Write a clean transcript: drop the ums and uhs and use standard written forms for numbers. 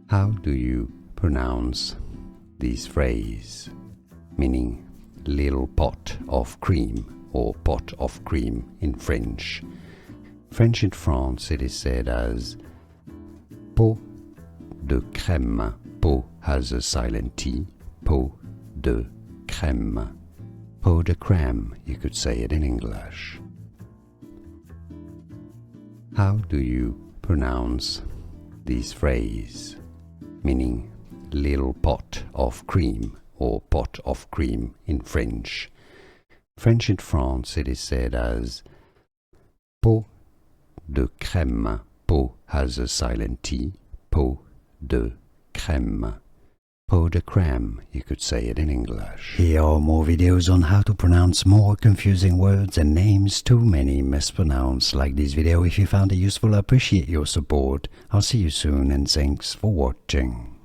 How do you pronounce this phrase, meaning little pot of cream or pot of cream in French? French in France it is said as pot de crème. Pot has a silent T. Pot de crème. Pot de crème, you could say it in English. How do you pronounce this phrase, meaning little pot of cream or pot of cream in French? French in France it is said as pot de crème. Pot has a silent T. Pot de crème. Pot de crème, you could say it in English. Here are more videos on how to pronounce more confusing words and names too many mispronounced. Like this video if you found it useful. I appreciate your support. I'll see you soon and thanks for watching.